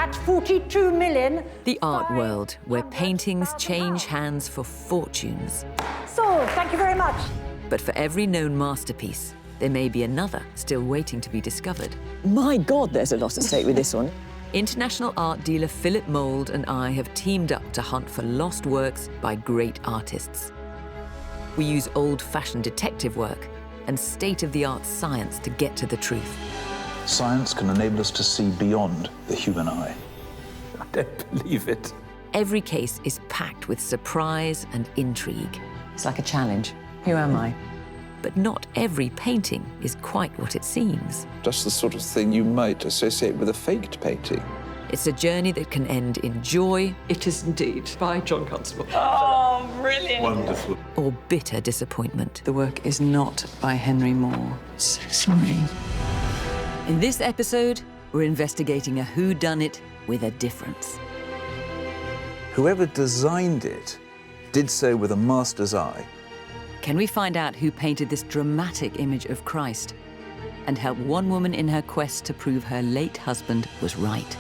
at 42 million. The art world, where paintings change hands for fortunes. So, thank you very much. But for every known masterpiece, there may be another still waiting to be discovered. My God, there's a lot at stake with this one. International art dealer Philip Mould and I have teamed up to hunt for lost works by great artists. We use old-fashioned detective work and state-of-the-art science to get to the truth. Science can enable us to see beyond the human eye. I don't believe it. Every case is packed with surprise and intrigue. It's like a challenge. Who am I? But not every painting is quite what it seems. Just the sort of thing you might associate with a faked painting. It's a journey that can end in joy. It is indeed by John Constable. Oh, brilliant. Wonderful. Or bitter disappointment. The work is not by Henry Moore. So sorry. In this episode, we're investigating a whodunit with a difference. Whoever designed it did so with a master's eye. Can we find out who painted this dramatic image of Christ and help one woman in her quest to prove her late husband was right?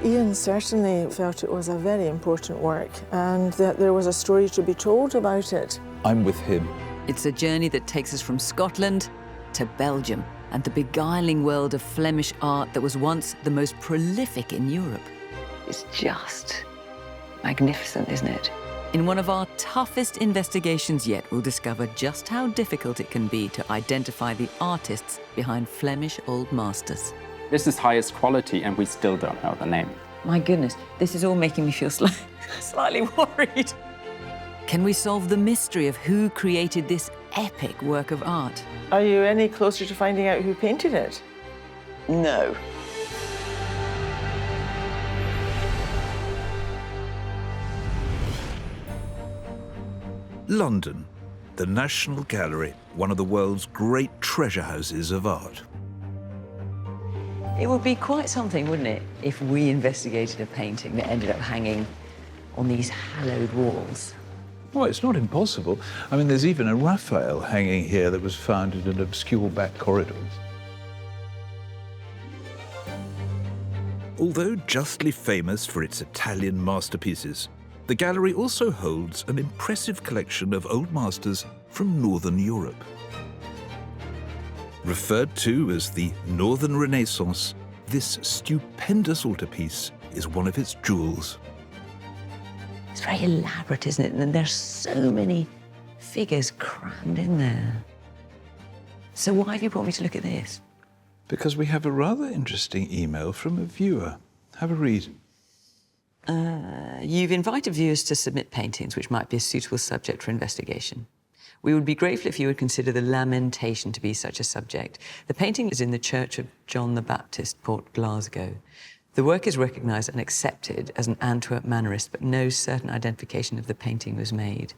Ian certainly felt it was a very important work and that there was a story to be told about it. I'm with him. It's a journey that takes us from Scotland to Belgium and the beguiling world of Flemish art that was once the most prolific in Europe. It's just magnificent, isn't it? In one of our toughest investigations yet, we'll discover just how difficult it can be to identify the artists behind Flemish old masters. This is highest quality, and we still don't know the name. My goodness, this is all making me feel slightly worried. Can we solve the mystery of who created this epic work of art? Are you any closer to finding out who painted it? No. London, the National Gallery, one of the world's great treasure houses of art. It would be quite something, wouldn't it, if we investigated a painting that ended up hanging on these hallowed walls. Well, it's not impossible. I mean, there's even a Raphael hanging here that was found in an obscure back corridor. Although justly famous for its Italian masterpieces, the gallery also holds an impressive collection of old masters from Northern Europe. Referred to as the Northern Renaissance, this stupendous altarpiece is one of its jewels. It's very elaborate, isn't it? And there's so many figures crammed in there. So why have you brought me to look at this? Because we have a rather interesting email from a viewer. Have a read. You've invited viewers to submit paintings which might be a suitable subject for investigation. We would be grateful if you would consider the Lamentation to be such a subject. The painting is in the Church of John the Baptist, Port Glasgow. The work is recognised and accepted as an Antwerp Mannerist, but no certain identification of the painting was made.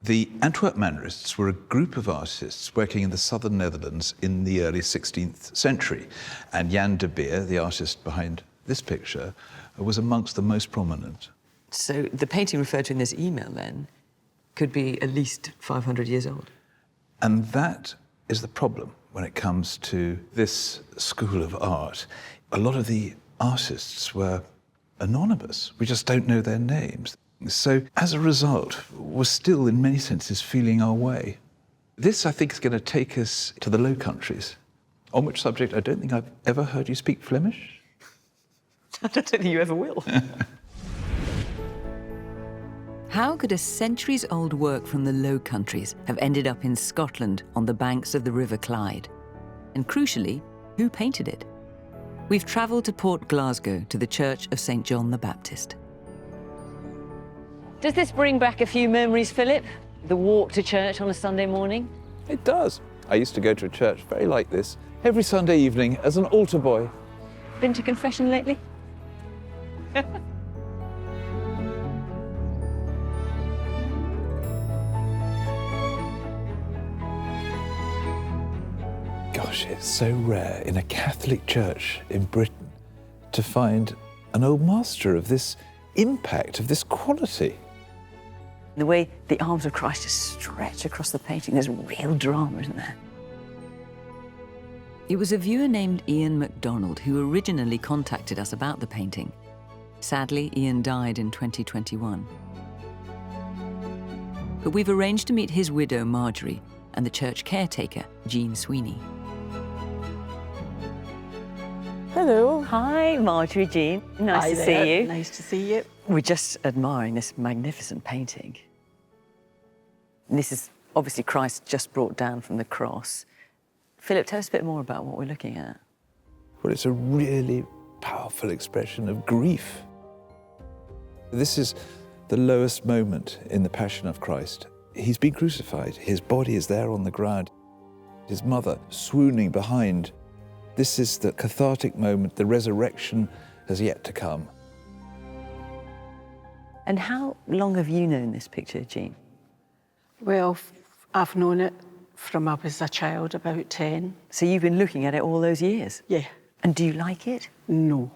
The Antwerp Mannerists were a group of artists working in the southern Netherlands in the early 16th century. And Jan de Beer, the artist behind this picture, was amongst the most prominent. So the painting referred to in this email, then, could be at least 500 years old. And that is the problem when it comes to this school of art. A lot of the artists were anonymous. We just don't know their names. So as a result, we're still, in many senses, feeling our way. This, I think, is going to take us to the Low Countries, on which subject I don't think I've ever heard you speak Flemish. I don't think you ever will. How could a centuries-old work from the Low Countries have ended up in Scotland on the banks of the River Clyde? And crucially, who painted it? We've travelled to Port Glasgow to the Church of St. John the Baptist. Does this bring back a few memories, Philip? The walk to church on a Sunday morning? It does. I used to go to a church very like this every Sunday evening as an altar boy. Been to confession lately? Gosh, it's so rare in a Catholic church in Britain to find an old master of this impact, of this quality. The way the arms of Christ just stretch across the painting, there's real drama, isn't there? It was a viewer named Ian Macdonald who originally contacted us about the painting. Sadly, Ian died in 2021. But we've arranged to meet his widow, Marjorie, and the church caretaker, Jean Sweeney. Hello. Hi, Marjorie, Jean. Nice to see you. Nice to see you. We're just admiring this magnificent painting. This is obviously Christ just brought down from the cross. Philip, tell us a bit more about what we're looking at. Well, it's a really powerful expression of grief. This is the lowest moment in the Passion of Christ. He's been crucified. His body is there on the ground. His mother swooning behind. This is the cathartic moment. The resurrection has yet to come. And how long have you known this picture, Jean? Well, I've known it from I was a child, about 10. So you've been looking at it all those years? Yeah. And do you like it? No.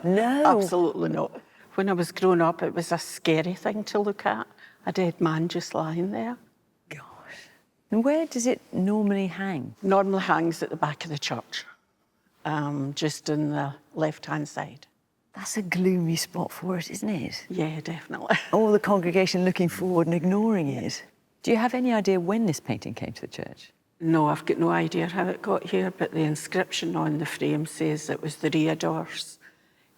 No? Absolutely not. When I was growing up, it was a scary thing to look at. A dead man just lying there. Gosh. And where does it normally hang? Normally hangs at the back of the church, just on the left-hand side. That's a gloomy spot for it, isn't it? Yeah, definitely. All the congregation looking forward and ignoring it. Do you have any idea when this painting came to the church? No, I've got no idea how it got here, but the inscription on the frame says it was the Readors,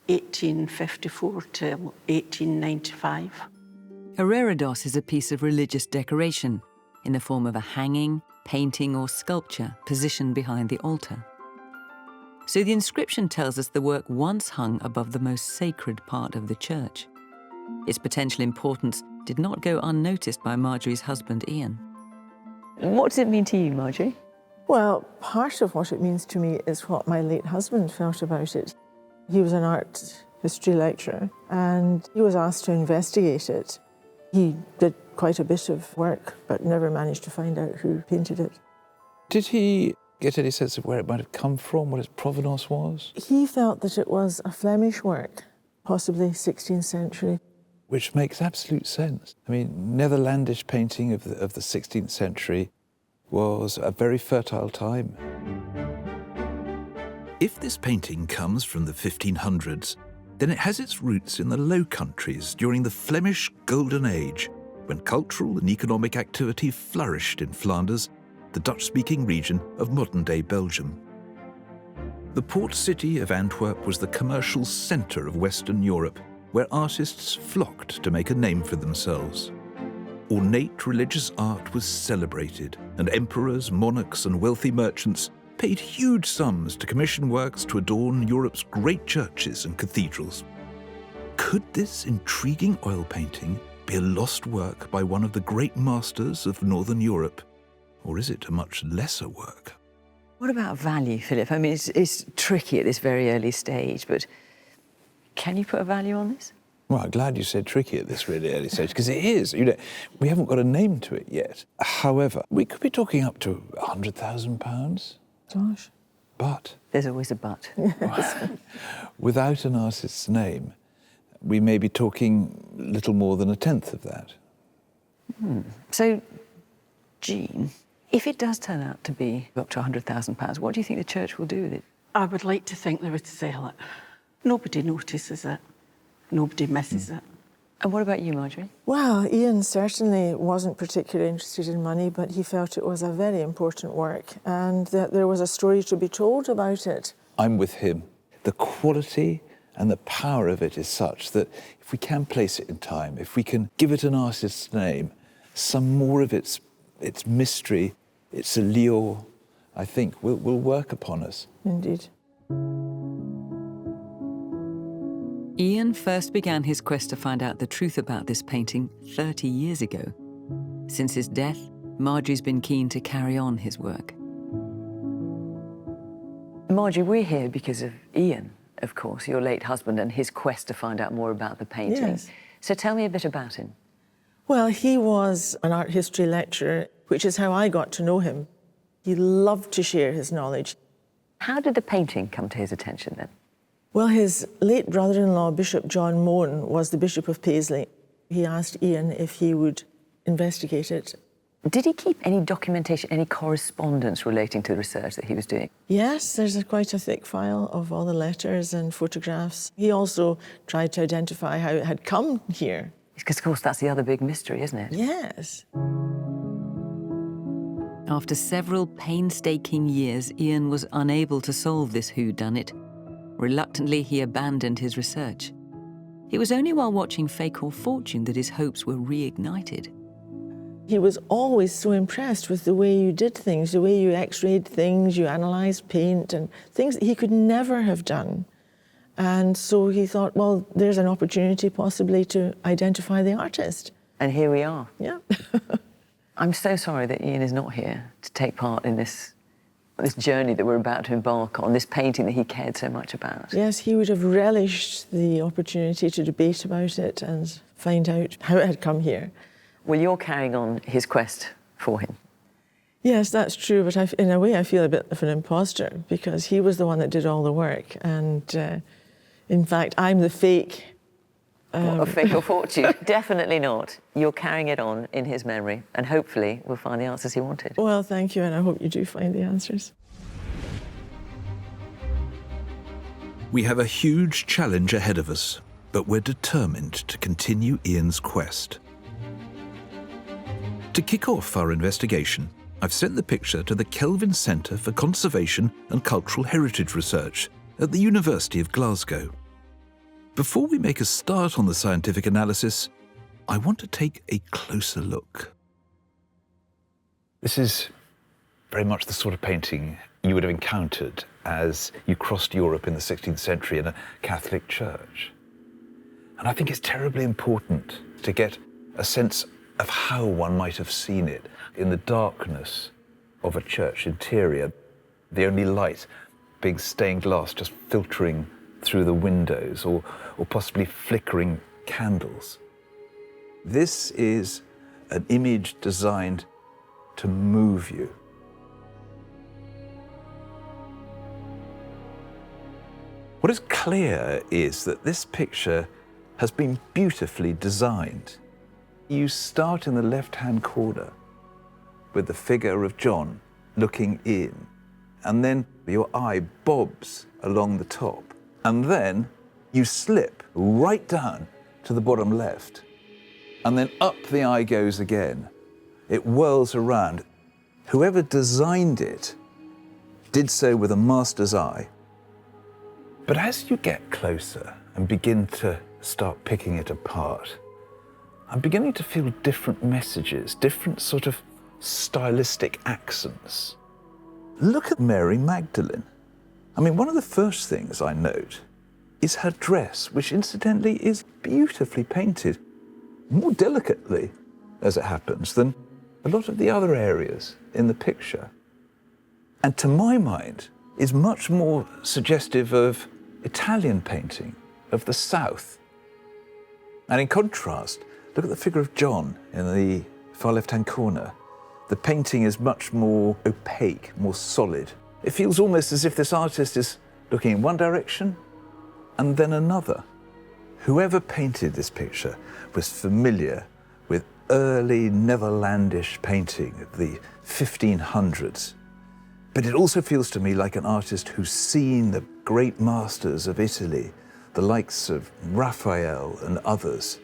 1854 till 1895. A reredos is a piece of religious decoration in the form of a hanging, painting or sculpture positioned behind the altar. So the inscription tells us the work once hung above the most sacred part of the church. Its potential importance did not go unnoticed by Marjorie's husband, Ian. What does it mean to you, Marjorie? Well, part of what it means to me is what my late husband felt about it. He was an art history lecturer and he was asked to investigate it. He did quite a bit of work, but never managed to find out who painted it. Did he get any sense of where it might have come from, what its provenance was? He felt that it was a Flemish work, possibly 16th century. Which makes absolute sense. I mean, Netherlandish painting of the 16th century was a very fertile time. If this painting comes from the 1500s, then it has its roots in the Low Countries during the Flemish Golden Age, when cultural and economic activity flourished in Flanders, the Dutch-speaking region of modern-day Belgium. The port city of Antwerp was the commercial centre of Western Europe, where artists flocked to make a name for themselves. Ornate religious art was celebrated, and emperors, monarchs, and wealthy merchants paid huge sums to commission works to adorn Europe's great churches and cathedrals. Could this intriguing oil painting be a lost work by one of the great masters of Northern Europe? Or is it a much lesser work? What about value, Philip? I mean, it's tricky at this very early stage, but can you put a value on this? Well, I'm glad you said tricky at this really early stage, because it is. You know, we haven't got a name to it yet. However, we could be talking up to £100,000. Gosh. But There's always a but. without an artist's name, we may be talking little more than a tenth of that. So, Jean, if it does turn out to be up to £100,000, what do you think the church will do with it? I would like to think they would sell it. Nobody notices it. Nobody misses it. And what about you, Marjorie? Well, Ian certainly wasn't particularly interested in money, but he felt it was a very important work and that there was a story to be told about it. I'm with him. The quality and the power of it is such that if we can place it in time, if we can give it an artist's name, some more of its mystery, its allure, I think, will work upon us. Indeed. Ian first began his quest to find out the truth about this painting 30 years ago. Since his death, Marjorie's been keen to carry on his work. Marjorie, we're here because of Ian, of course, your late husband, and his quest to find out more about the painting. Yes. So tell me a bit about him. Well, he was an art history lecturer, which is how I got to know him. He loved to share his knowledge. How did the painting come to his attention then? Well, his late brother-in-law, Bishop John Moan, was the Bishop of Paisley. He asked Ian if he would investigate it. Did he keep any documentation, any correspondence relating to the research that he was doing? Yes, there's quite a thick file of all the letters and photographs. He also tried to identify how it had come here. Because, of course, that's the other big mystery, isn't it? Yes. After several painstaking years, Ian was unable to solve this whodunit. Reluctantly, he abandoned his research. It was only while watching Fake or Fortune that his hopes were reignited. He was always so impressed with the way you did things, the way you x-rayed things, you analysed paint and things that he could never have done. And so he thought, well, there's an opportunity possibly to identify the artist. And here we are. Yeah. I'm so sorry that Ian is not here to take part in this journey that we're about to embark on, this painting that he cared so much about. Yes, he would have relished the opportunity to debate about it and find out how it had come here. Well, you're carrying on his quest for him. Yes, that's true, but in a way I feel a bit of an imposter because he was the one that did all the work and in fact I'm the fake. What, a Fake or Fortune? Definitely not. You're carrying it on in his memory and hopefully we'll find the answers he wanted. Well, thank you, and I hope you do find the answers. We have a huge challenge ahead of us, but we're determined to continue Ian's quest. To kick off our investigation, I've sent the picture to the Kelvin Centre for Conservation and Cultural Heritage Research at the University of Glasgow. Before we make a start on the scientific analysis, I want to take a closer look. This is very much the sort of painting you would have encountered as you crossed Europe in the 16th century in a Catholic church. And I think it's terribly important to get a sense of how one might have seen it in the darkness of a church interior. The only light being stained glass just filtering through the windows or possibly flickering candles. This is an image designed to move you. What is clear is that this picture has been beautifully designed. You start in the left-hand corner with the figure of John looking in, and then your eye bobs along the top, and then you slip right down to the bottom left, and then up the eye goes again. It whirls around. Whoever designed it did so with a master's eye. But as you get closer and begin to start picking it apart, I'm beginning to feel different messages, different sort of stylistic accents. Look at Mary Magdalene. I mean, one of the first things I note is her dress, which incidentally is beautifully painted, more delicately, as it happens, than a lot of the other areas in the picture. And to my mind, is much more suggestive of Italian painting, of the South. And in contrast, look at the figure of John in the far left-hand corner. The painting is much more opaque, more solid. It feels almost as if this artist is looking in one direction and then another. Whoever painted this picture was familiar with early Netherlandish painting of the 1500s. But it also feels to me like an artist who's seen the great masters of Italy, the likes of Raphael and others,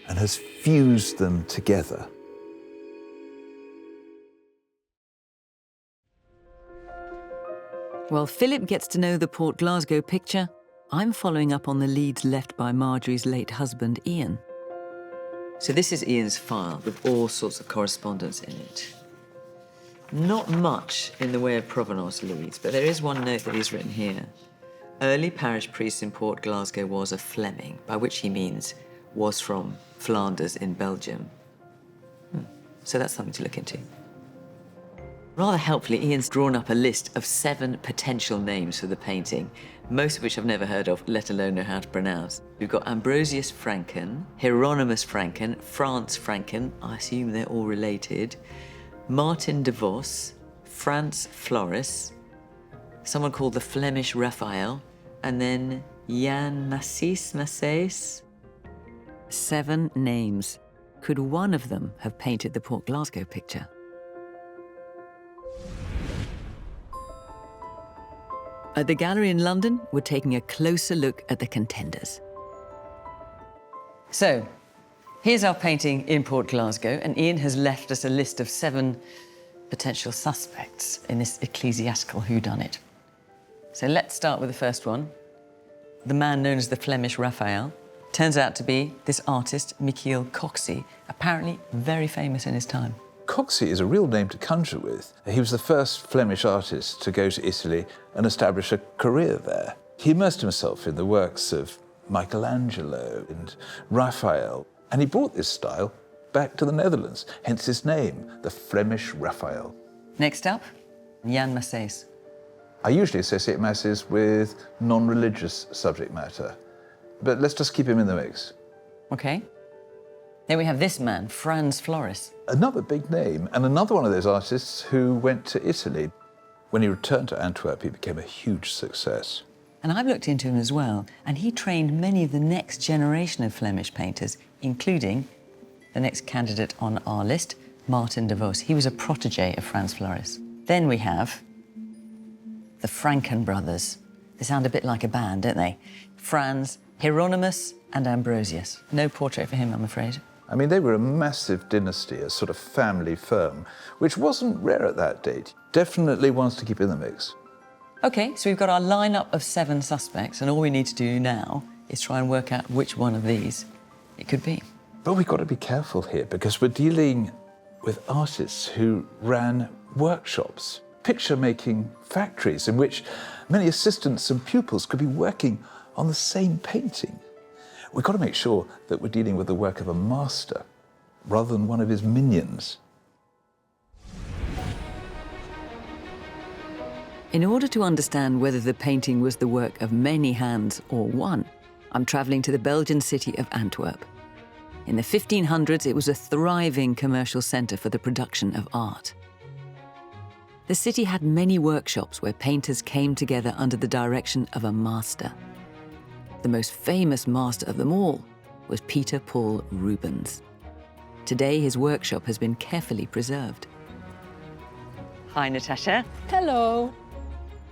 and has fused them together. While Philip gets to know the Port Glasgow picture, I'm following up on the leads left by Marjorie's late husband, Ian. So this is Ian's file with all sorts of correspondence in it. Not much in the way of provenance leads, but there is one note that he's written here. Early parish priest in Port Glasgow was a Fleming, by which he means was from Flanders in Belgium. So that's something to look into. Rather helpfully, Ian's drawn up a list of 7 potential names for the painting, most of which I've never heard of, let alone know how to pronounce. We've got Ambrosius Franken, Hieronymus Franken, Franz Franken, I assume they're all related, Martin de Vos, Frans Floris, someone called the Flemish Raphael, and then Jan Massees. 7 names. Could one of them have painted the Port Glasgow picture? At the gallery in London, we're taking a closer look at the Contenders. So, here's our painting in Port Glasgow, and Ian has left us a list of 7 potential suspects in this ecclesiastical whodunit. So let's start with the first one. The man known as the Flemish Raphael turns out to be this artist, Michiel Coxy, apparently very famous in his time. Coxy is a real name to conjure with. He was the first Flemish artist to go to Italy and establish a career there. He immersed himself in the works of Michelangelo and Raphael, and he brought this style back to the Netherlands, hence his name, the Flemish Raphael. Next up, Jan Masses. I usually associate masses with non-religious subject matter, but let's just keep him in the mix. Okay. Then we have this man, Frans Floris. Another big name, and another one of those artists who went to Italy. When he returned to Antwerp, he became a huge success. And I've looked into him as well, and he trained many of the next generation of Flemish painters, including the next candidate on our list, Martin de Vos. He was a protege of Frans Floris. Then we have the Franken brothers. They sound a bit like a band, don't they? Frans, Hieronymus, and Ambrosius. No portrait for him, I'm afraid. I mean, they were a massive dynasty, a sort of family firm, which wasn't rare at that date. Definitely ones to keep in the mix. OK, so we've got our lineup of 7 suspects, and all we need to do now is try and work out which one of these it could be. But we've got to be careful here, because we're dealing with artists who ran workshops, picture-making factories in which many assistants and pupils could be working on the same painting. We've got to make sure that we're dealing with the work of a master rather than one of his minions. In order to understand whether the painting was the work of many hands or one, I'm travelling to the Belgian city of Antwerp. In the 1500s, it was a thriving commercial centre for the production of art. The city had many workshops where painters came together under the direction of a master. The most famous master of them all was Peter Paul Rubens. Today, his workshop has been carefully preserved. Hi, Natasha. Hello.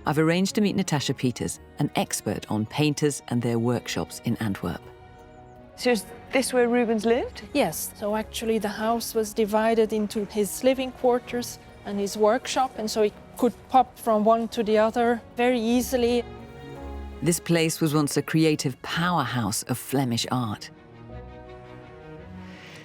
I've arranged to meet Natasha Peters, an expert on painters and their workshops in Antwerp. So is this where Rubens lived? Yes, so actually the house was divided into his living quarters and his workshop, and so he could pop from one to the other very easily. This place was once a creative powerhouse of Flemish art.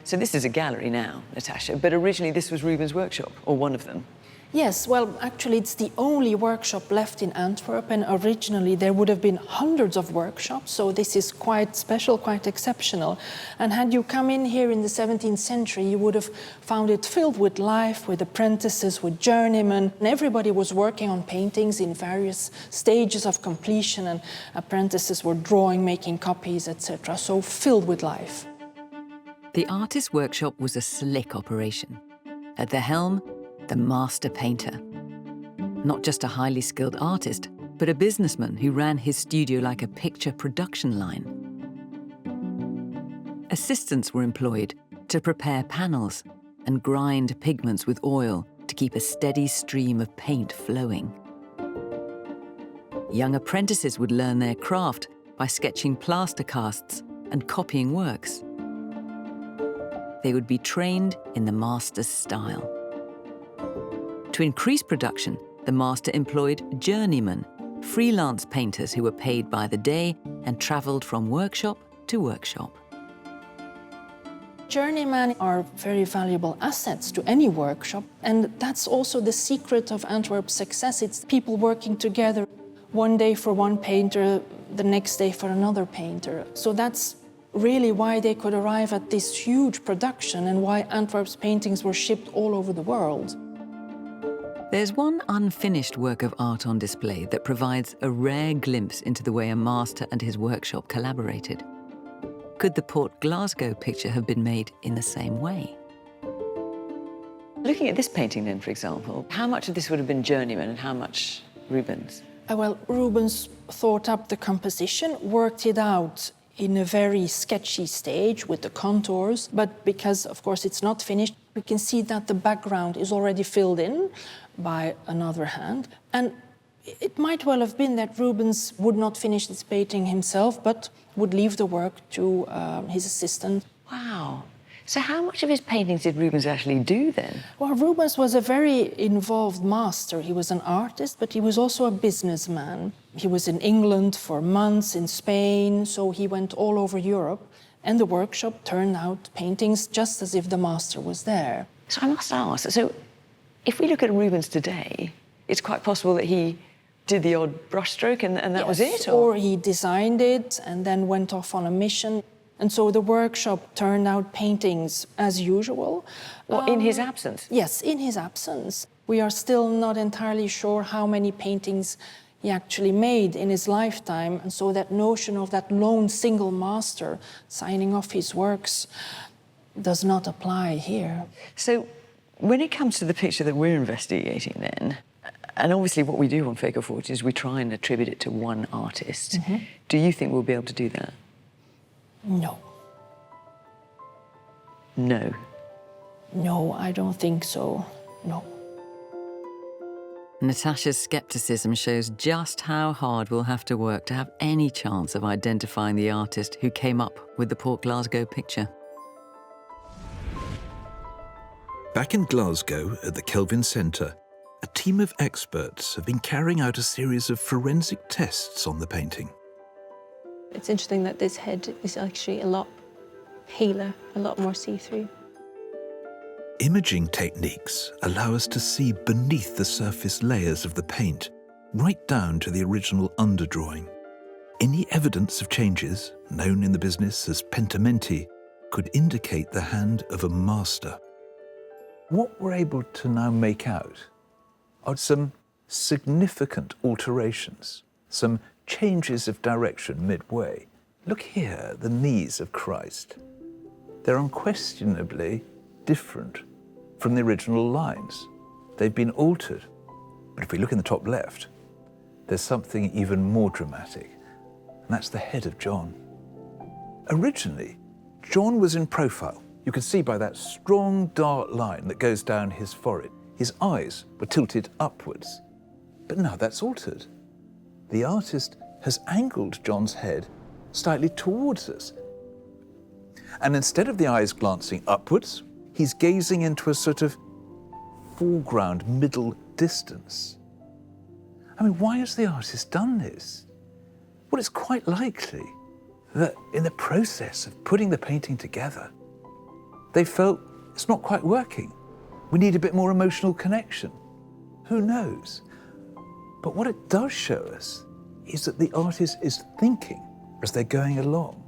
So this is a gallery now, Natasha, but originally this was Rubens' workshop, or one of them. Yes, well, actually it's the only workshop left in Antwerp, and originally there would have been hundreds of workshops, so this is quite special, quite exceptional. And had you come in here in the 17th century, you would have found it filled with life, with apprentices, with journeymen, and everybody was working on paintings in various stages of completion, and apprentices were drawing, making copies, etc., so filled with life. The artist's workshop was a slick operation. At the helm, the master painter. Not just a highly skilled artist, but a businessman who ran his studio like a picture production line. Assistants were employed to prepare panels and grind pigments with oil to keep a steady stream of paint flowing. Young apprentices would learn their craft by sketching plaster casts and copying works. They would be trained in the master's style. To increase production, the master employed journeymen, freelance painters who were paid by the day and travelled from workshop to workshop. Journeymen are very valuable assets to any workshop, and that's also the secret of Antwerp's success. It's people working together, one day for one painter, the next day for another painter. So that's really why they could arrive at this huge production and why Antwerp's paintings were shipped all over the world. There's one unfinished work of art on display that provides a rare glimpse into the way a master and his workshop collaborated. Could the Port Glasgow picture have been made in the same way? Looking at this painting then, for example, how much of this would have been journeyman and how much Rubens? Well, Rubens thought up the composition, worked it out in a very sketchy stage with the contours, but because, of course, it's not finished, we can see that the background is already filled in by another hand. And It might well have been that Rubens would not finish this painting himself, but would leave the work to his assistant. Wow. So how much of his paintings did Rubens actually do then? Well, Rubens was a very involved master. He was an artist, but he was also a businessman. He was in England for months, in Spain, so he went all over Europe. And the workshop turned out paintings just as if the master was there. So I must ask, so if we look at Rubens today, it's quite possible that he did the odd brushstroke and that was it? Or he designed it and then went off on a mission. And so the workshop turned out paintings as usual. What, in his absence? Yes, in his absence. We are still not entirely sure how many paintings he actually made in his lifetime. And so that notion of that lone single master signing off his works does not apply here. So when it comes to the picture that we're investigating then, and obviously what we do on Fake or Forged is we try and attribute it to one artist. Do you think we'll be able to do that? No. No. No, I don't think so. No. Natasha's scepticism shows just how hard we'll have to work to have any chance of identifying the artist who came up with the Port Glasgow picture. Back in Glasgow at the Kelvin Centre, a team of experts have been carrying out a series of forensic tests on the painting. It's interesting that this head is actually a lot paler, a lot more see-through. Imaging techniques allow us to see beneath the surface layers of the paint, right down to the original underdrawing. Any evidence of changes, known in the business as pentimenti, could indicate the hand of a master. What we're able to now make out are some significant alterations, some changes of direction midway. Look here, the knees of Christ. They're unquestionably different from the original lines. They've been altered. But if we look in the top left, there's something even more dramatic, and that's the head of John. Originally, John was in profile. You can see by that strong dark line that goes down his forehead. His eyes were tilted upwards. But now that's altered. The artist has angled John's head slightly towards us. And instead of the eyes glancing upwards, he's gazing into a sort of foreground, middle distance. I mean, why has the artist done this? Well, it's quite likely that in the process of putting the painting together, they felt it's not quite working. We need a bit more emotional connection. Who knows? But what it does show us is that the artist is thinking as they're going along.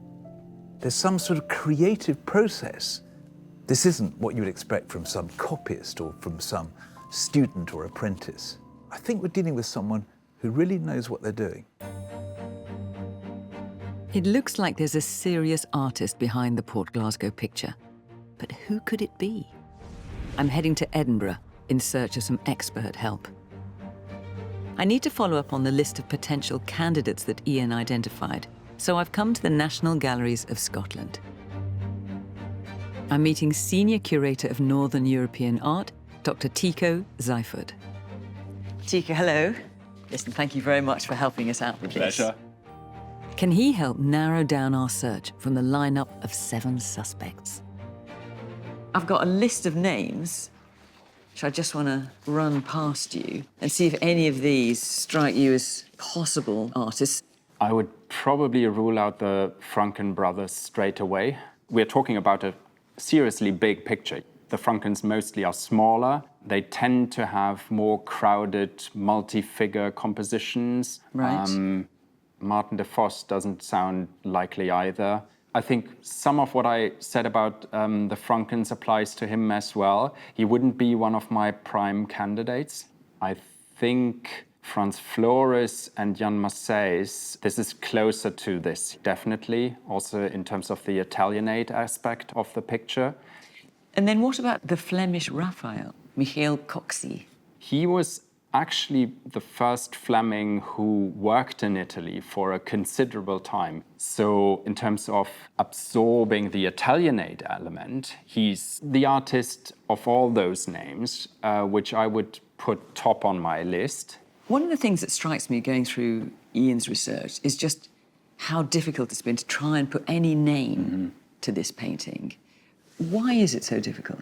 There's some sort of creative process. This isn't what you would expect from some copyist or from some student or apprentice. I think we're dealing with someone who really knows what they're doing. It looks like there's a serious artist behind the Port Glasgow picture. But who could it be? I'm heading to Edinburgh in search of some expert help. I need to follow up on the list of potential candidates that Ian identified, so I've come to the National Galleries of Scotland. I'm meeting Senior Curator of Northern European Art, Dr. Tycho Seifert. Tycho, hello. Listen, thank you very much for helping us out with this. Pleasure. Can he help narrow down our search from the lineup of 7 suspects? I've got a list of names, which I just want to run past you and see if any of these strike you as possible artists. I would probably rule out the Franken brothers straight away. We're talking about a seriously big picture. The Frankens mostly are smaller. They tend to have more crowded, multi-figure compositions. Right. Martin de Vos doesn't sound likely either. I think some of what I said about the Frankens applies to him as well. He wouldn't be one of my prime candidates. I think Franz Flores and Jan Masseis, this is closer to this, definitely, also in terms of the Italianate aspect of the picture. And then what about the Flemish Raphael, Michael Coxy? He was actually the first Fleming who worked in Italy for a considerable time. So in terms of absorbing the Italianate element, he's the artist of all those names, which I would put top on my list. One of the things that strikes me going through Ian's research is just how difficult it's been to try and put any name to this painting. Why is it so difficult?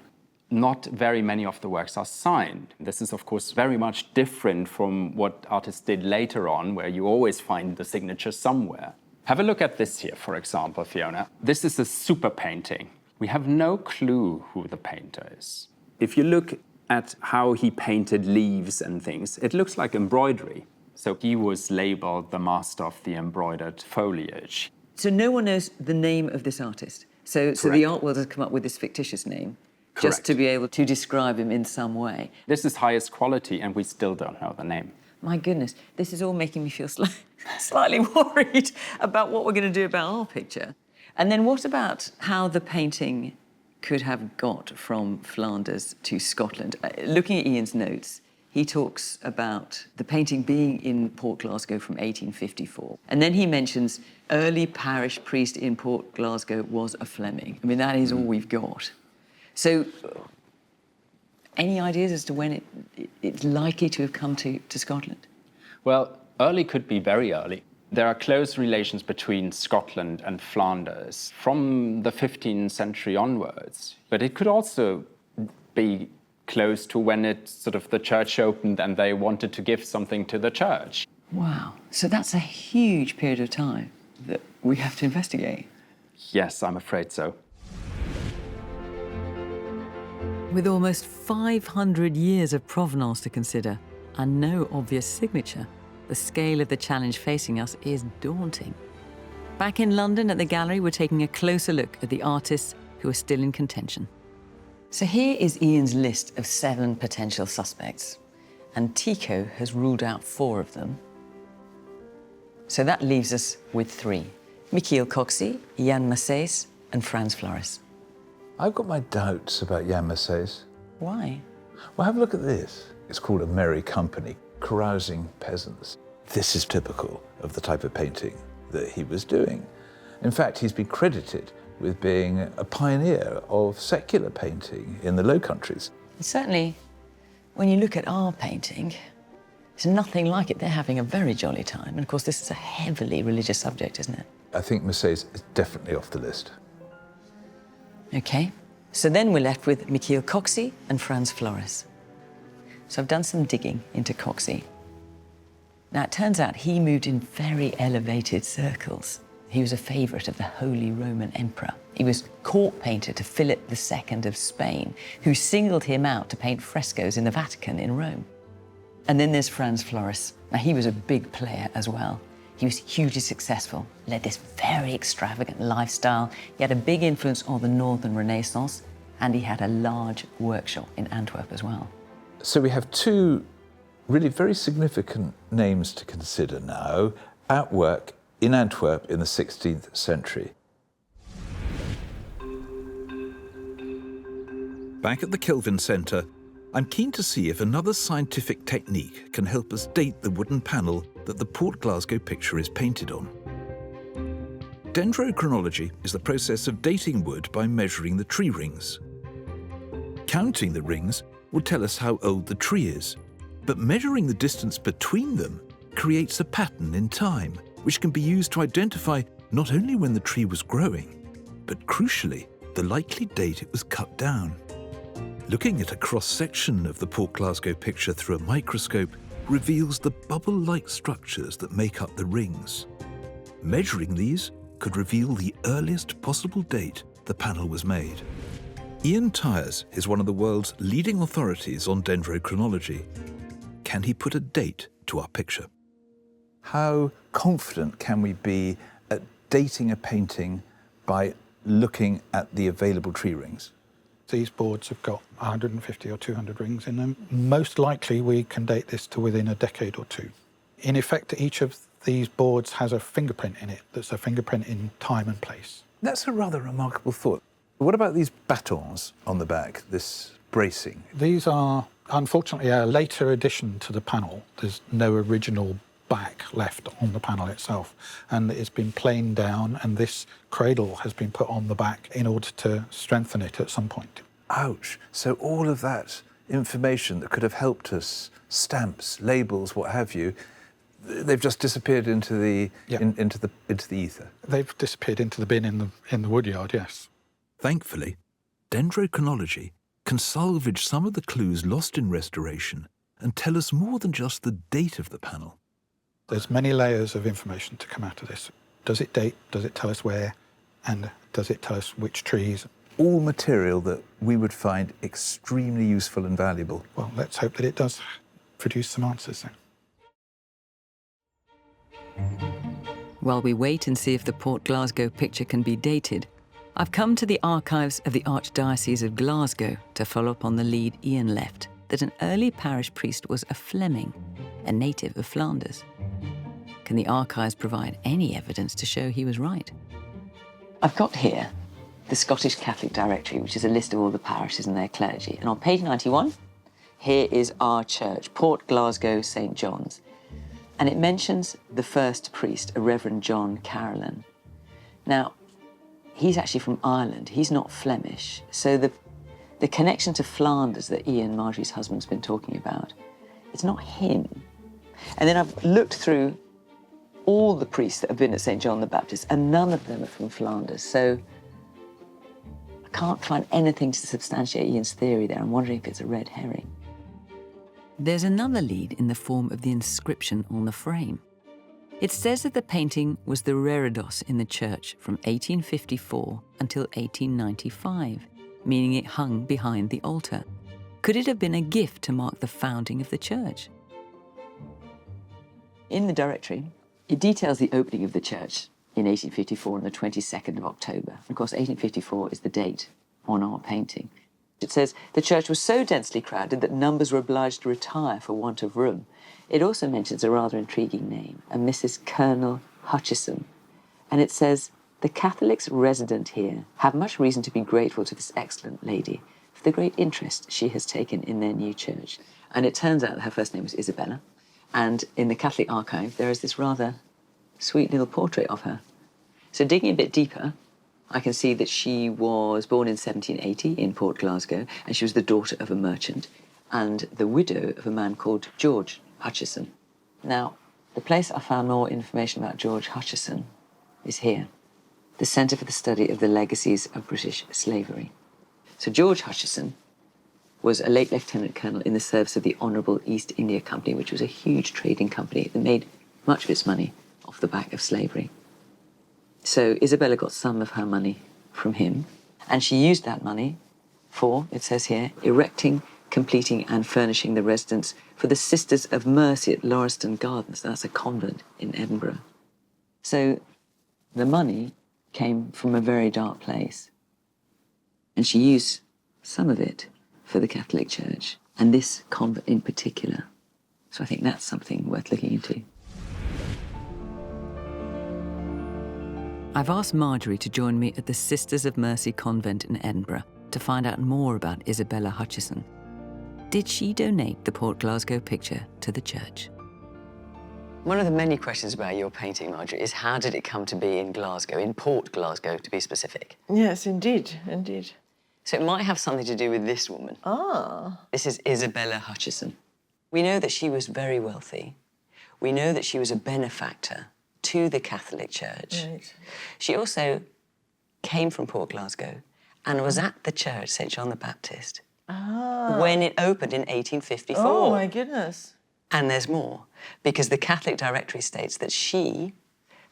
Not very many of the works are signed. This is, of course, very much different from what artists did later on, where you always find the signature somewhere. Have a look at this here, for example, Fiona. This is a super painting. We have no clue who the painter is. If you look at how he painted leaves and things, it looks like embroidery. So he was labeled the master of the embroidered foliage. So no one knows the name of this artist. So the art world has come up with this fictitious name just to be able to describe him in some way. This is highest quality, and we still don't know the name. My goodness, this is all making me feel slightly worried about what we're going to do about our picture. And then what about how the painting could have got from Flanders to Scotland? Looking at Ian's notes, he talks about the painting being in Port Glasgow from 1854. And then he mentions early parish priest in Port Glasgow was a Fleming. I mean, that is all we've got. So any ideas as to when it's likely to have come to Scotland? Well, early could be very early. There are close relations between Scotland and Flanders from the 15th century onwards. But it could also be close to when the church opened and they wanted to give something to the church. Wow. So that's a huge period of time that we have to investigate. Yes, I'm afraid so. With almost 500 years of provenance to consider and no obvious signature, the scale of the challenge facing us is daunting. Back in London at the gallery, we're taking a closer look at the artists who are still in contention. So here is Ian's list of 7 potential suspects, and Tycho has ruled out 4 of them. So that leaves us with 3. Michiel Coxy, Jan Massés, and Frans Floris. I've got my doubts about Jan Massés. Why? Well, have a look at this. It's called A Merry Company, Carousing Peasants. This is typical of the type of painting that he was doing. In fact, he's been credited with being a pioneer of secular painting in the Low Countries. And certainly, when you look at our painting, it's nothing like it. They're having a very jolly time. And of course, this is a heavily religious subject, isn't it? I think Massés is definitely off the list. OK. So then we're left with Michiel Coxy and Frans Floris. So I've done some digging into Coxy. Now, it turns out he moved in very elevated circles. He was a favourite of the Holy Roman Emperor. He was court painter to Philip II of Spain, who singled him out to paint frescoes in the Vatican in Rome. And then there's Frans Floris. Now, he was a big player as well. He was hugely successful, led this very extravagant lifestyle. He had a big influence on the Northern Renaissance, and he had a large workshop in Antwerp as well. So we have 2 really very significant names to consider now at work in Antwerp in the 16th century. Back at the Kelvin Centre, I'm keen to see if another scientific technique can help us date the wooden panel that the Port Glasgow picture is painted on. Dendrochronology is the process of dating wood by measuring the tree rings. Counting the rings will tell us how old the tree is, but measuring the distance between them creates a pattern in time, which can be used to identify not only when the tree was growing, but crucially, the likely date it was cut down. Looking at a cross-section of the Port Glasgow picture through a microscope reveals the bubble-like structures that make up the rings. Measuring these could reveal the earliest possible date the panel was made. Ian Tyers is one of the world's leading authorities on dendrochronology. Can he put a date to our picture? How confident can we be at dating a painting by looking at the available tree rings? These boards have got 150 or 200 rings in them. Most likely we can date this to within a decade or 2. In effect, each of these boards has a fingerprint in it that's a fingerprint in time and place. That's a rather remarkable thought. What about these batons on the back, this bracing? These are, unfortunately, a later addition to the panel. There's no original back left on the panel itself, and it's been planed down, and this cradle has been put on the back in order to strengthen it at some point. Ouch. So all of that information that could have helped us, stamps, labels, what have you, they've just disappeared into the into the ether. They've disappeared into the bin in the woodyard, yes. Thankfully, Dendrochronology can salvage some of the clues lost in restoration and tell us more than just the date of the panel. There's many layers of information to come out of this. Does it date? Does it tell us where? And does it tell us which trees? All material that we would find extremely useful and valuable. Well, let's hope that it does produce some answers then. While we wait and see if the Port Glasgow picture can be dated, I've come to the archives of the Archdiocese of Glasgow to follow up on the lead Ian left, that an early parish priest was a Fleming, a native of Flanders. Can the archives provide any evidence to show he was right? I've got here the Scottish Catholic Directory, which is a list of all the parishes and their clergy. And on page 91, here is our church, Port Glasgow St. John's. And it mentions the first priest, a Reverend John Carolan. Now, he's actually from Ireland. He's not Flemish. So the connection to Flanders that Ian, Marjorie's husband's been talking about, it's not him. And then I've looked through all the priests that have been at St. John the Baptist, and none of them are from Flanders. So I can't find anything to substantiate Ian's theory there. I'm wondering if it's a red herring. There's another lead in the form of the inscription on the frame. It says that the painting was the reredos in the church from 1854 until 1895, meaning it hung behind the altar. Could it have been a gift to mark the founding of the church? In the directory, it details the opening of the church in 1854 on the 22nd of October. Of course, 1854 is the date on our painting. It says the church was so densely crowded that numbers were obliged to retire for want of room. It also mentions a rather intriguing name, a Mrs. Colonel Hutcherson. And it says, the Catholics resident here have much reason to be grateful to this excellent lady for the great interest she has taken in their new church. And it turns out that her first name was Isabella. And in the Catholic archive, there is this rather sweet little portrait of her. So digging a bit deeper, I can see that she was born in 1780 in Port Glasgow, and she was the daughter of a merchant and the widow of a man called George Hutcherson. Now, the place I found more information about George Hutcherson is here, the Centre for the Study of the Legacies of British Slavery. So George Hutcherson was a late lieutenant colonel in the service of the Honourable East India Company, which was a huge trading company that made much of its money off the back of slavery. So Isabella got some of her money from him, and she used that money for, it says here, erecting, completing and furnishing the residence for the Sisters of Mercy at Lauriston Gardens. That's a convent in Edinburgh. So the money came from a very dark place, and she used some of it for the Catholic Church, and this convent in particular. So I think that's something worth looking into. I've asked Marjorie to join me at the Sisters of Mercy convent in Edinburgh to find out more about Isabella Hutcherson. Did she donate the Port Glasgow picture to the church? One of the many questions about your painting, Marjorie, is how did it come to be in Glasgow, in Port Glasgow, to be specific? Yes, indeed, indeed. So it might have something to do with this woman. Ah. This is Isabella Hutcherson. We know that she was very wealthy. We know that she was a benefactor to the Catholic Church. Right. She also came from Port Glasgow and was at the church, St. John the Baptist, when it opened in 1854. Oh, my goodness. And there's more, because the Catholic Directory states that she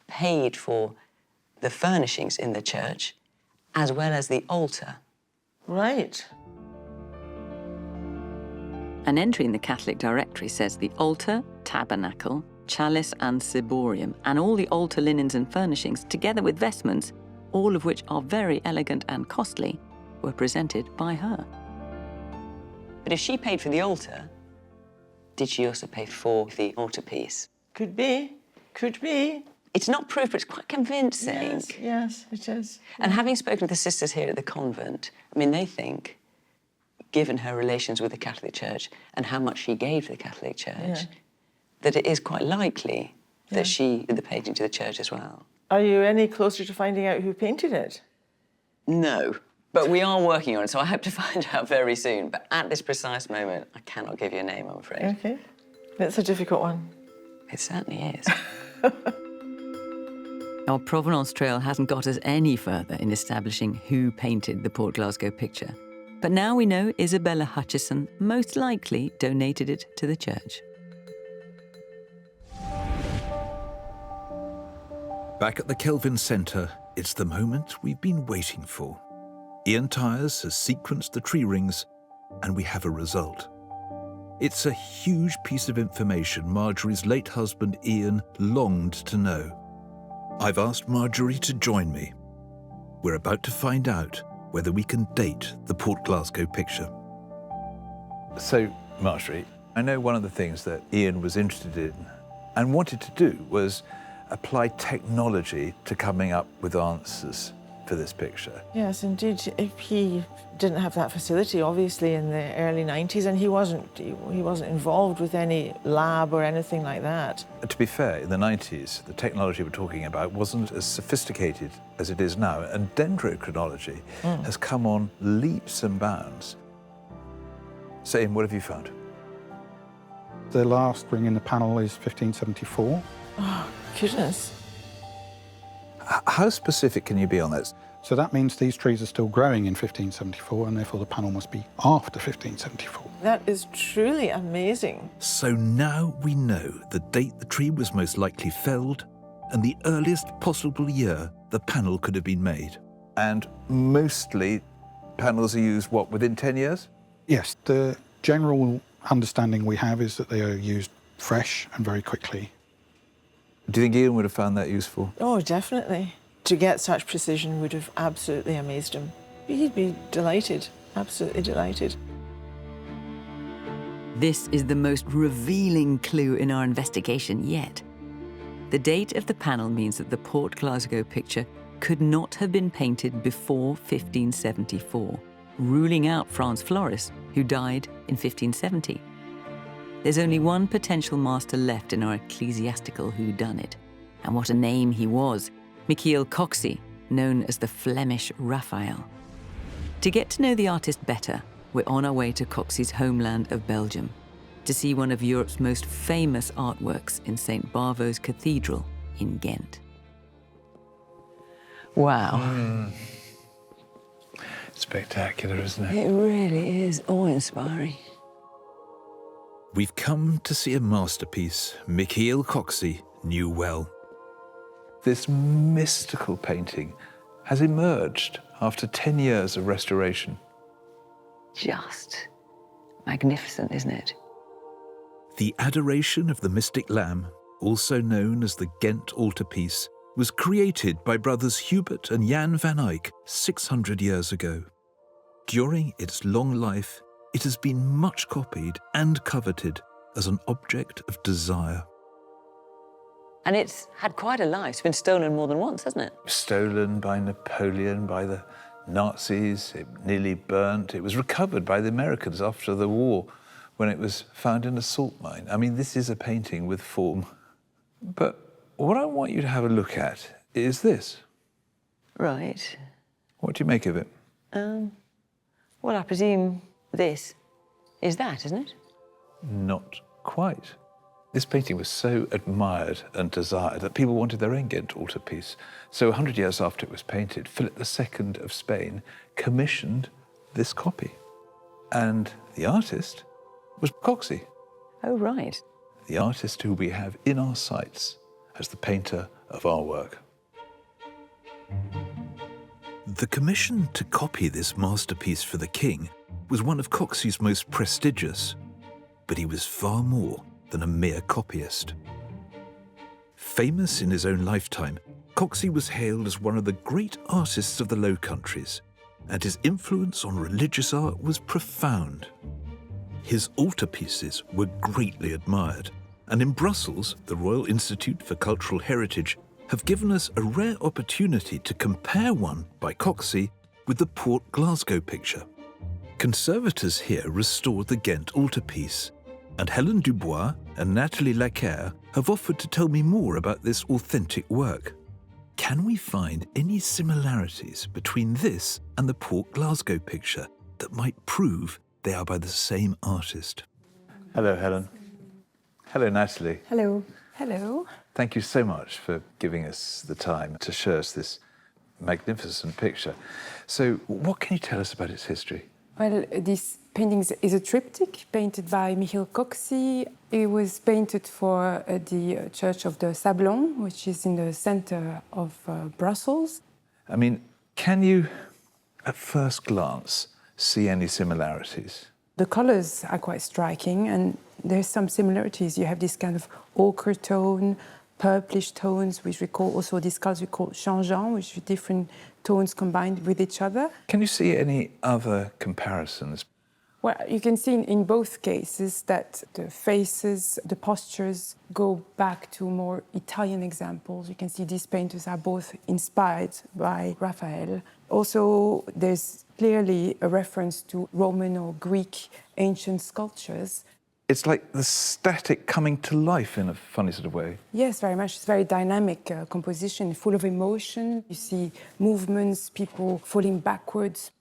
paid for the furnishings in the church as well as the altar. Right. An entry in the Catholic Directory says the altar, tabernacle, chalice and ciborium, and all the altar linens and furnishings, together with vestments, all of which are very elegant and costly, were presented by her. But if she paid for the altar, did she also pay for the altarpiece? Could be. Could be. It's not proof, but it's quite convincing. Yes, yes, it is. And having spoken to the sisters here at the convent, I mean, they think, given her relations with the Catholic Church and how much she gave to the Catholic Church, that it is quite likely that she did the painting to the church as well. Are you any closer to finding out who painted it? No, But we are working on it, so I hope to find out very soon. But at this precise moment, I cannot give you a name, I'm afraid. Okay. That's a difficult one. It certainly is. Our Provenance Trail hasn't got us any further in establishing who painted the Port Glasgow picture. But now we know Isabella Hutcherson most likely donated it to the church. Back at the Kelvin Centre, it's the moment we've been waiting for. Ian Tyers has sequenced the tree rings, and we have a result. It's a huge piece of information Marjorie's late husband Ian longed to know. I've asked Marjorie to join me. We're about to find out whether we can date the Port Glasgow picture. So, Marjorie, I know one of the things that Ian was interested in and wanted to do was apply technology to coming up with answers for this picture. Yes, indeed. If he didn't have that facility, obviously, in the early 90s, and he wasn't involved with any lab or anything like that. To be fair, in the 90s, the technology we're talking about wasn't as sophisticated as it is now, and dendrochronology has come on leaps and bounds. So, Ian, what have you found? The last ring in the panel is 1574. Oh, goodness. How specific can you be on that? So that means these trees are still growing in 1574, and therefore the panel must be after 1574. That is truly amazing. So now we know the date the tree was most likely felled and the earliest possible year the panel could have been made. And mostly panels are used, what, within 10 years? Yes, the general understanding we have is that they are used fresh and very quickly. Do you think Ian would have found that useful? Oh, definitely. To get such precision would have absolutely amazed him. He'd be delighted, absolutely delighted. This is the most revealing clue in our investigation yet. The date of the panel means that the Port Glasgow picture could not have been painted before 1574, ruling out Franz Floris, who died in 1570. There's only one potential master left in our ecclesiastical whodunit, and what a name he was, Michiel Coxy, known as the Flemish Raphael. To get to know the artist better, we're on our way to Coxy's homeland of Belgium to see one of Europe's most famous artworks in St. Bavo's Cathedral in Ghent. Wow. Spectacular, isn't it? It really is awe-inspiring. We've come to see a masterpiece Michiel Coxy knew well. This mystical painting has emerged after 10 years of restoration. Just magnificent, isn't it? The Adoration of the Mystic Lamb, also known as the Ghent altarpiece, was created by brothers Hubert and Jan van Eyck 600 years ago. During its long life, it has been much copied and coveted as an object of desire. And it's had quite a life. It's been stolen more than once, hasn't it? Stolen by Napoleon, by the Nazis, it nearly burnt. It was recovered by the Americans after the war when it was found in a salt mine. I mean, this is a painting with form. But what I want you to have a look at is this. Right. What do you make of it? Well, I presume this is that, isn't it? Not quite. This painting was so admired and desired that people wanted their own Ghent altarpiece. So 100 years after it was painted, Philip II of Spain commissioned this copy. And the artist was Coxy. Oh, right. The artist who we have in our sights as the painter of our work. The commission to copy this masterpiece for the king was one of Coxy's most prestigious, but he was far more than a mere copyist. Famous in his own lifetime, Coxy was hailed as one of the great artists of the Low Countries, and his influence on religious art was profound. His altarpieces were greatly admired, and in Brussels, the Royal Institute for Cultural Heritage have given us a rare opportunity to compare one by Coxy with the Port Glasgow picture. Conservators here restored the Ghent altarpiece, and Helen Dubois and Nathalie Lacaire have offered to tell me more about this authentic work. can we find any similarities between this and the Port Glasgow picture that might prove they are by the same artist? Hello, Helen. Hello, Natalie. Hello. Hello. Thank you so much for giving us the time to show us this magnificent picture. So, what can you tell us about its history? Well, this painting is a triptych painted by Michiel Coxy. It was painted for the Church of the Sablon, which is in the center of Brussels. I mean, can you, at first glance, see any similarities? The colors are quite striking, and there's some similarities. You have this kind of ochre tone, purplish tones, which we call also these colors we call changeants, which are different tones combined with each other. Can you see any other comparisons? Well, you can see in both cases that the faces, the postures go back to more Italian examples. You can see these painters are both inspired by Raphael. Also, there's clearly a reference to Roman or Greek ancient sculptures. It's like the static coming to life in a funny sort of way. Yes, very much. It's very dynamic composition, full of emotion. You see movements, people falling backwards.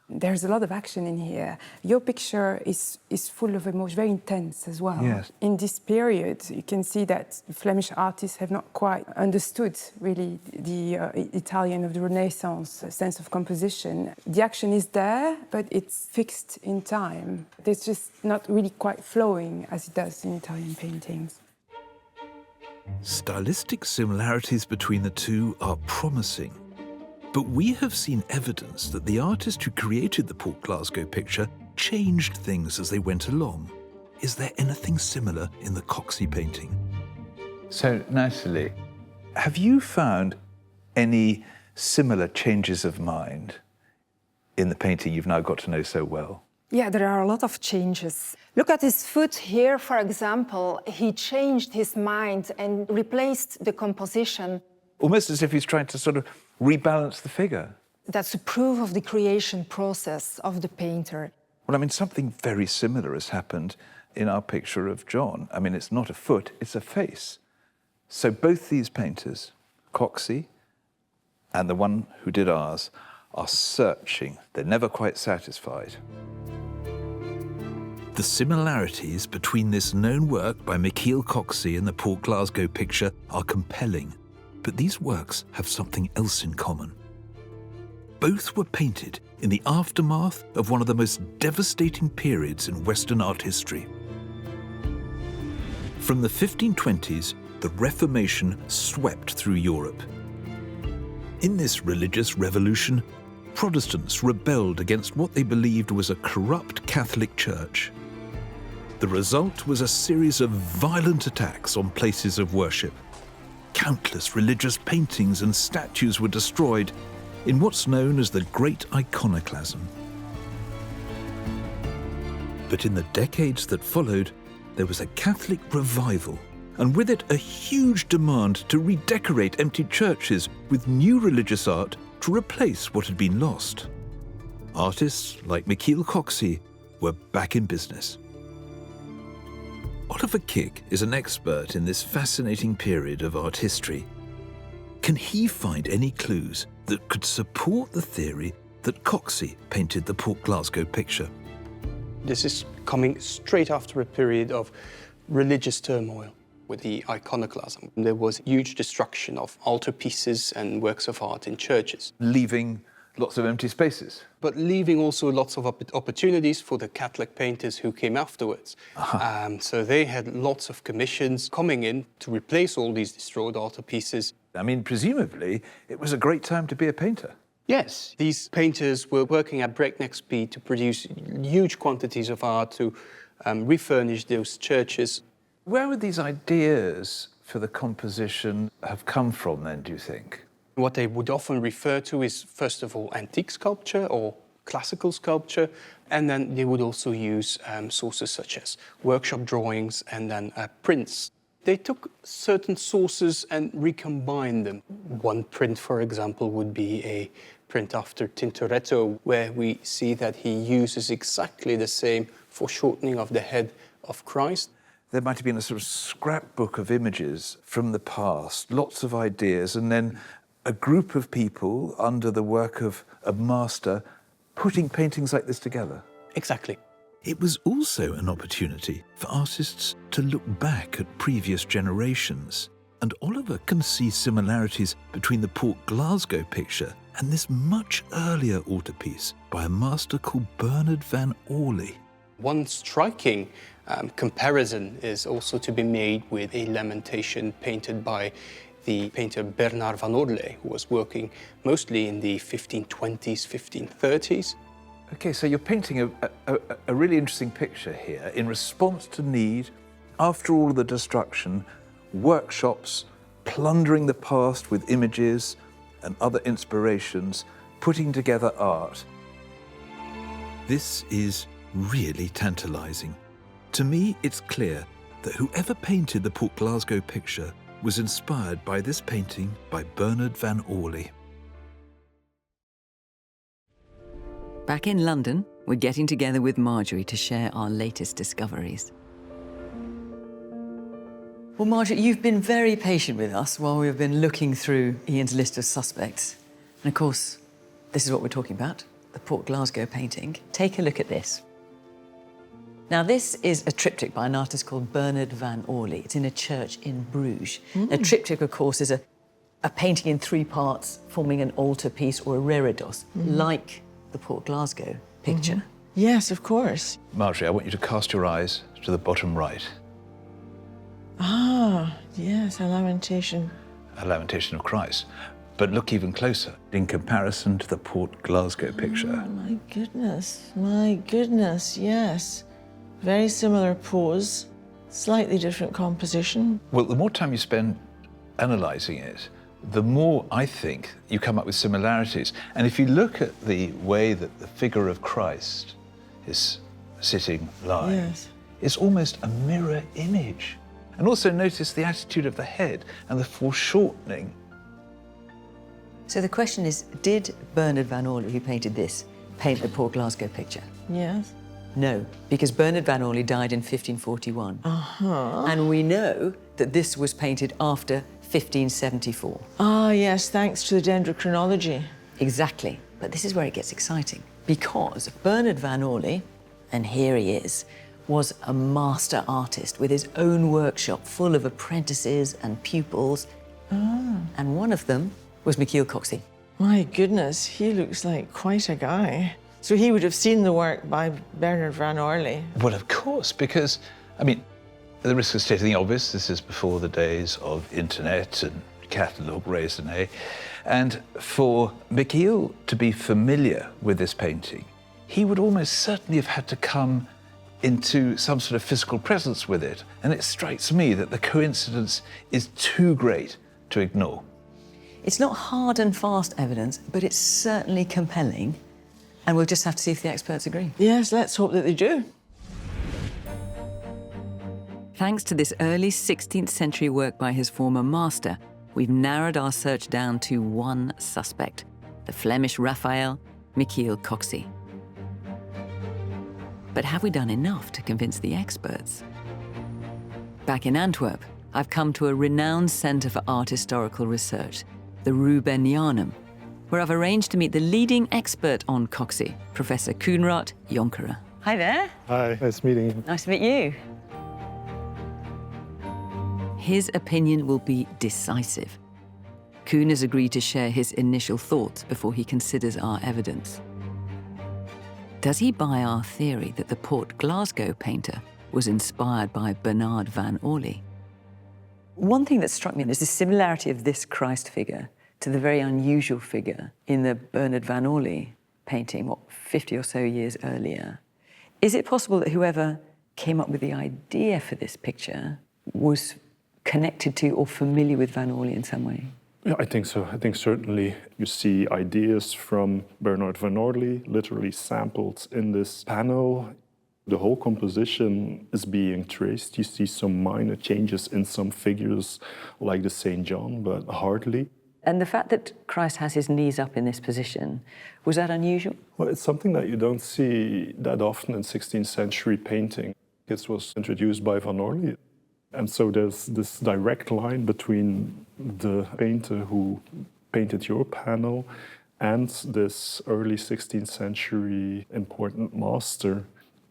There's a lot of action in here. Your picture is full of emotion, very intense as well. Yes. In this period, you can see that Flemish artists have not quite understood really the Italian of the Renaissance sense of composition. The action is there, but it's fixed in time. It's just not really quite flowing as it does in Italian paintings. Stylistic similarities between the two are promising. But we have seen evidence that the artist who created the Port Glasgow picture changed things as they went along. Is there anything similar in the Coxy painting? So, Natalie, have you found any similar changes of mind in the painting you've now got to know so well? Yeah, there are a lot of changes. Look at his foot here, for example. He changed his mind and replaced the composition. Almost as if he's trying to sort of rebalance the figure. That's a proof of the creation process of the painter. Well, I mean, something very similar has happened in our picture of John. I mean, it's not a foot, it's a face. So both these painters, Coxy and the one who did ours, are searching. They're never quite satisfied. The similarities between this known work by Michiel Coxy and the Port Glasgow picture are compelling. But these works have something else in common. Both were painted in the aftermath of one of the most devastating periods in Western art history. From the 1520s, the Reformation swept through Europe. In this religious revolution, Protestants rebelled against what they believed was a corrupt Catholic Church. The result was a series of violent attacks on places of worship. Countless religious paintings and statues were destroyed in what's known as the Great Iconoclasm. But in the decades that followed, there was a Catholic revival, and with it a huge demand to redecorate empty churches with new religious art to replace what had been lost. Artists like Michiel Coxy were back in business. Oliver Kick is an expert in this fascinating period of art history. Can he find any clues that could support the theory that Coxy painted the Port Glasgow picture? This is coming straight after a period of religious turmoil with the iconoclasm. There was huge destruction of altarpieces and works of art in churches. Leaving lots of empty spaces. But leaving also lots of opportunities for the Catholic painters who came afterwards. So they had lots of commissions coming in to replace all these destroyed altarpieces. I mean, presumably, it was a great time to be a painter. Yes, these painters were working at breakneck speed to produce huge quantities of art, to refurnish those churches. Where would these ideas for the composition have come from then, do you think? What they would often refer to is, first of all, antique sculpture or classical sculpture, and then they would also use sources such as workshop drawings and then prints. They took certain sources and recombined them. One print, for example, would be a print after Tintoretto, where we see that he uses exactly the same foreshortening of the head of Christ. There might have been a sort of scrapbook of images from the past, lots of ideas, and then a group of people under the work of a master putting paintings like this together. Exactly. It was also an opportunity for artists to look back at previous generations, and Oliver can see similarities between the Port Glasgow picture and this much earlier altarpiece by a master called Bernard van Orley. One striking comparison is also to be made with a lamentation painted by the painter Bernard van Orley, who was working mostly in the 1520s, 1530s. Okay, so you're painting a really interesting picture here in response to need, after all of the destruction, workshops, plundering the past with images and other inspirations, putting together art. This is really tantalising. To me, it's clear that whoever painted the Port Glasgow picture was inspired by this painting by Bernard van Orley. Back in London, we're getting together with Marjorie to share our latest discoveries. Well, Marjorie, you've been very patient with us while we've been looking through Ian's list of suspects. And of course, this is what we're talking about, the Port Glasgow painting. Take a look at this. Now, this is a triptych by an artist called Bernard van Orley. It's in a church in Bruges. A triptych, of course, is a painting in 3 parts forming an altarpiece or a reredos, like the Port Glasgow picture. Yes, of course. Marjorie, I want you to cast your eyes to the bottom right. Ah, yes, a lamentation. A lamentation of Christ. But look even closer in comparison to the Port Glasgow picture. Oh, my goodness, yes. Very similar pose, slightly different composition. Well, the more time you spend analysing it, the more, I think, you come up with similarities. And if you look at the way that the figure of Christ is sitting, lying, Yes. it's almost a mirror image. And also notice the attitude of the head and the foreshortening. So the question is, did Bernard van Orley, who painted this, paint the Port Glasgow picture? Yes. No, because Bernard van Orley died in 1541. And we know that this was painted after 1574. Ah, yes, thanks to the Dendrochronology. Exactly. But this is where it gets exciting, because Bernard van Orley, and here he is, was a master artist with his own workshop full of apprentices and pupils. And one of them was Michiel Coxy. My goodness, he looks like quite a guy. So he would have seen the work by Bernard van Orley. Well, of course, because, I mean, at the risk of stating the obvious, this is before the days of internet and catalogue raisonné. And for Michiel to be familiar with this painting, he would almost certainly have had to come into some sort of physical presence with it. And it strikes me that the coincidence is too great to ignore. It's not hard and fast evidence, but it's certainly compelling. And we'll just have to see if the experts agree. Yes, let's hope that they do. Thanks to this early 16th century work by his former master, we've narrowed our search down to one suspect, the Flemish Raphael, Michiel Coxy. But have we done enough to convince the experts? Back in Antwerp, I've come to a renowned centre for art historical research, the Rubenianum, where I've arranged to meet the leading expert on Coxy, Professor Kunat Yonker. Hi there. Hi, nice meeting you. Nice to meet you. His opinion will be decisive. Kuhn has agreed to share his initial thoughts before he considers our evidence. Does he buy our theory that the Port Glasgow painter was inspired by Bernard van Orley? One thing that struck me is the similarity of this Christ figure to the very unusual figure in the Bernard van Orley painting, 50 or so years earlier. Is it possible that whoever came up with the idea for this picture was connected to or familiar with Van Orley in some way? Yeah, I think so. I think certainly you see ideas from Bernard van Orley literally sampled in this panel. The whole composition is being traced. You see some minor changes in some figures like the St. John, but hardly. And the fact that Christ has his knees up in this position, was that unusual? Well, it's something that you don't see that often in 16th century painting. It was introduced by Van Orley. And so there's this direct line between the painter who painted your panel and this early 16th century important master.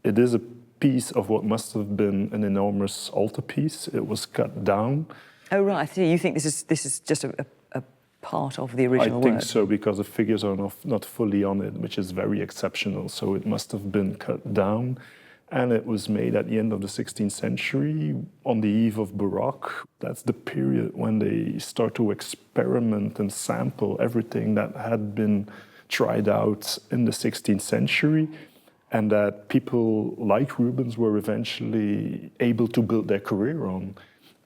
It is a piece of what must have been an enormous altarpiece. It was cut down. Oh, right, I see. You think this is just a part of the original work? I think so, because the figures are not fully on it, which is very exceptional. So it must have been cut down. And it was made at the end of the 16th century, on the eve of Baroque. That's the period when they start to experiment and sample everything that had been tried out in the 16th century, and that people like Rubens were eventually able to build their career on.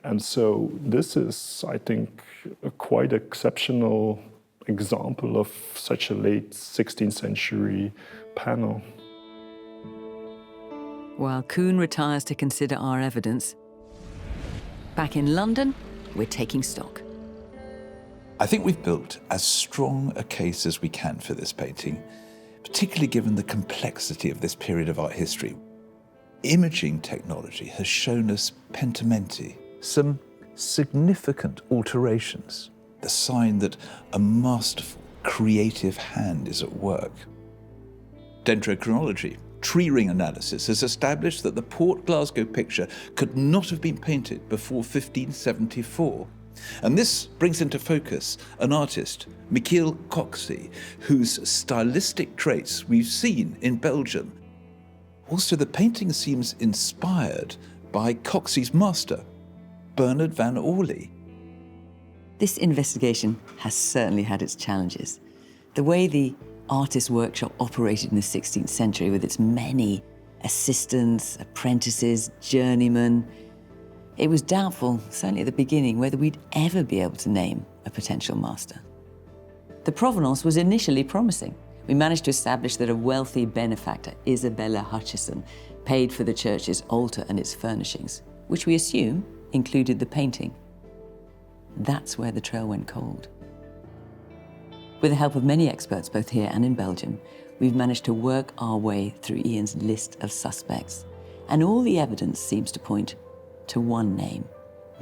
And so this is, I think, a quite exceptional example of such a late 16th century panel. While Koen retires to consider our evidence, back in London, we're taking stock. I think we've built as strong a case as we can for this painting, particularly given the complexity of this period of art history. Imaging technology has shown us pentimenti, some significant alterations, the sign that a masterful, creative hand is at work. Dendrochronology, tree ring analysis, has established that the Port Glasgow picture could not have been painted before 1574. And this brings into focus an artist, Michiel Coxy, whose stylistic traits we've seen in Belgium. Also, the painting seems inspired by Coxy's master, Bernard van Orley. This investigation has certainly had its challenges. The way the artist workshop operated in the 16th century with its many assistants, apprentices, journeymen, it was doubtful, certainly at the beginning, whether we'd ever be able to name a potential master. The provenance was initially promising. We managed to establish that a wealthy benefactor, Isabella Hutcherson, paid for the church's altar and its furnishings, which we assume included the painting. That's where the trail went cold. With the help of many experts, both here and in Belgium, we've managed to work our way through Ian's list of suspects. And all the evidence seems to point to one name,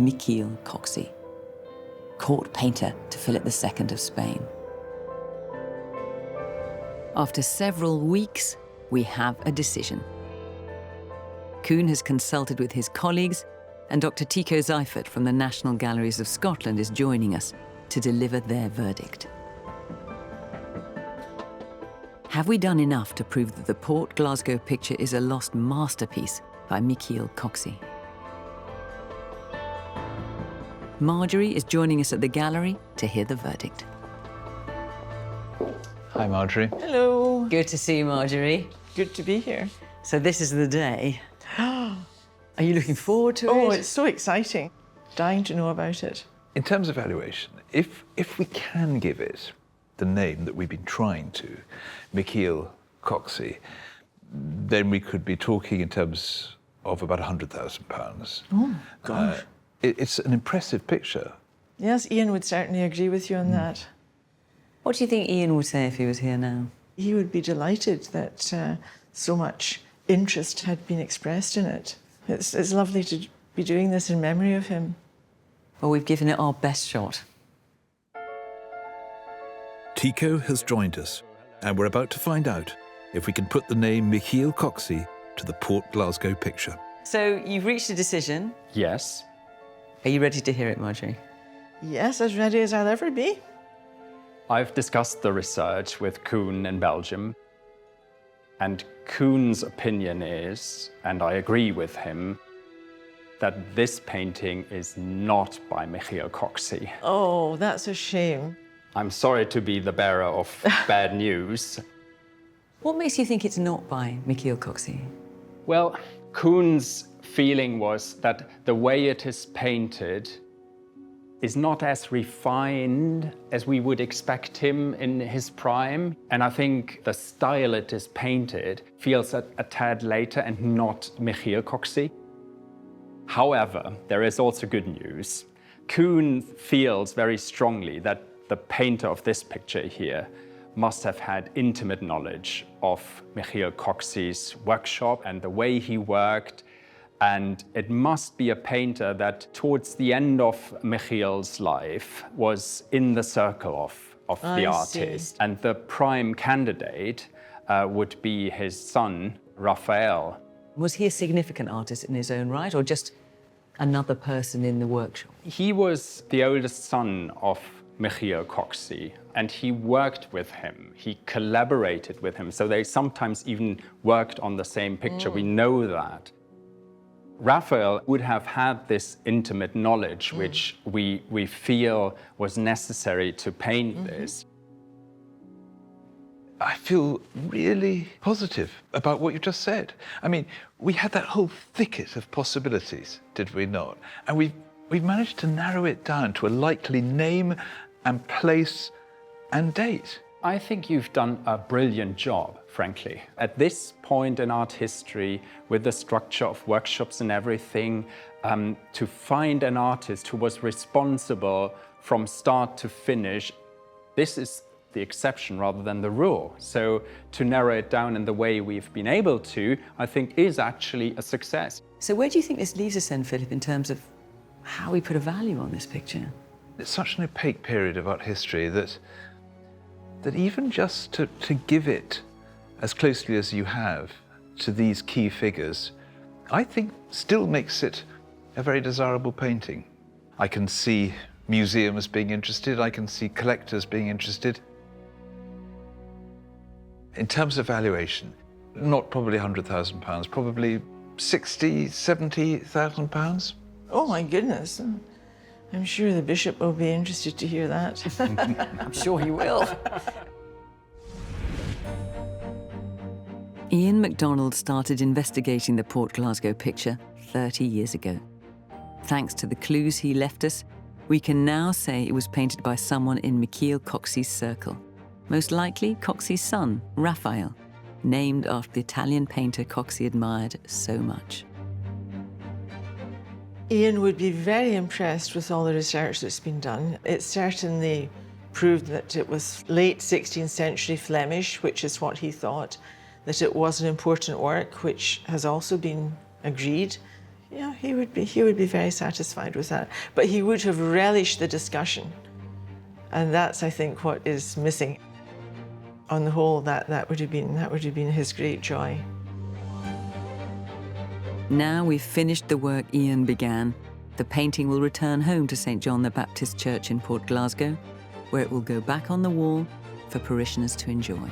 Michiel Coxy, court painter to Philip II of Spain. After several weeks, we have a decision. Koen has consulted with his colleagues, and Dr. Tycho Seifert from the National Galleries of Scotland is joining us to deliver their verdict. Have we done enough to prove that the Port Glasgow picture is a lost masterpiece by Michiel Coxy? Marjorie is joining us at the gallery to hear the verdict. Hi, Marjorie. Hello. Good to see you, Marjorie. Good to be here. So this is the day. Are you looking forward to it? Oh, it's so exciting. Dying to know about it. In terms of valuation, if we can give it the name that we've been trying to, Michiel Coxy, then we could be talking in terms of about £100,000. Oh, gosh. It's an impressive picture. Yes, Ian would certainly agree with you on that. What do you think Ian would say if he was here now? He would be delighted that so much interest had been expressed in it. It's lovely to be doing this in memory of him. Well, we've given it our best shot. Tycho has joined us, and we're about to find out if we can put the name Michiel Coxy to the Port Glasgow picture. So you've reached a decision. Yes. Are you ready to hear it, Marjorie? Yes, as ready as I'll ever be. I've discussed the research with Koen in Belgium, and Koen's opinion is, and I agree with him, that this painting is not by Michiel Coxy. Oh, that's a shame. I'm sorry to be the bearer of bad news. What makes you think it's not by Michiel Coxy? Well, Koen's feeling was that the way it is painted is not as refined as we would expect him in his prime. And I think the style it is painted feels a tad later and not Michiel Coxy. However, there is also good news. Koen feels very strongly that the painter of this picture here must have had intimate knowledge of Michiel Coxy's workshop and the way he worked, And it must be a painter that towards the end of Michiel's life was in the circle of the artist. And the prime candidate would be his son, Raphael. Was he a significant artist in his own right, or just another person in the workshop? He was the oldest son of Michiel Coxy, and he worked with him. He collaborated with him, so they sometimes even worked on the same picture. We know that. Raphael would have had this intimate knowledge, which we feel was necessary to paint this. I feel really positive about what you just said. I mean, we had that whole thicket of possibilities, did we not? And we've managed to narrow it down to a likely name and place and date. I think you've done a brilliant job, frankly. At this point in art history, with the structure of workshops and everything, to find an artist who was responsible from start to finish, this is the exception rather than the rule. So to narrow it down in the way we've been able to, I think is actually a success. So where do you think this leaves us then, Philip, in terms of how we put a value on this picture? It's such an opaque period of art history that even just to give it as closely as you have to these key figures, I think still makes it a very desirable painting. I can see museums being interested, I can see collectors being interested. In terms of valuation, not probably £100,000, probably £60,000, £70,000. Oh my goodness. I'm sure the bishop will be interested to hear that. I'm sure he will. Ian Macdonald started investigating the Port Glasgow picture 30 years ago. Thanks to the clues he left us, we can now say it was painted by someone in Michiel Coxy's circle. Most likely Coxy's son, Raphael, named after the Italian painter Coxy admired so much. Ian would be very impressed with all the research that's been done. It certainly proved that it was late 16th century Flemish, which is what he thought, that it was an important work, which has also been agreed. Yeah, he would be very satisfied with that. But he would have relished the discussion. And that's, I think, what is missing. On the whole, that would have been his great joy. Now we've finished the work Ian began, the painting will return home to St. John the Baptist Church in Port Glasgow, where it will go back on the wall for parishioners to enjoy.